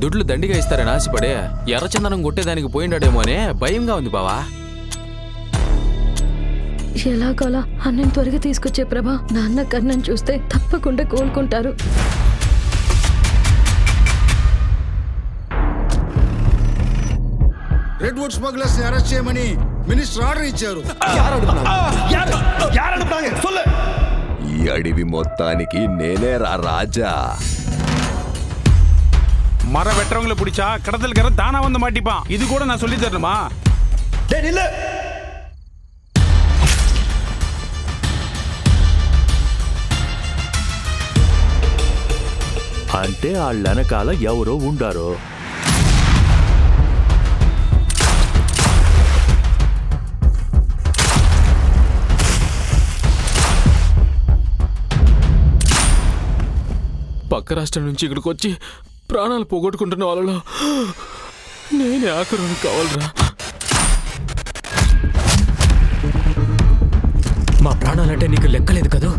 దుడ్లు దండిగా ఇస్తారని ఆశపడే ఎర్రచందనం కొట్టేదానికి పోయిండాడేమో అనే భయంగా ఉంది బావా. ఎలాగోలా అన్నం త్వరగా తీసుకొచ్చే ప్రభా. నాన్న కన్నం చూస్తే తప్పకుండా కోలుకుంటారు. రెడ్ వుడ్ స్మగ్లర్స్ అరెస్ట్ చేయమని మినిస్టర్ ఆర్డర్ ఇచ్చారు. ఈ అడవి మొత్తానికి నేనే రాజా. மர வெட்டுறவங்களை பிடிச்சா கடத்தல்கார தானா வந்து மாட்டிப்பான். இது கூட நான் சொல்லி தரணுமா? అంటే వాళ్ళ వెనకాల ఎవరో ఉండారో. పక్క రాష్ట్రం నుంచి ఇక్కడికి వచ్చి ప్రాణాలు పోగొట్టుకుంటున్న వాళ్ళలో నేనే ఆఖరుని కావాలరా. మా ప్రాణాలంటే నీకు లెక్కలేదు కదూ.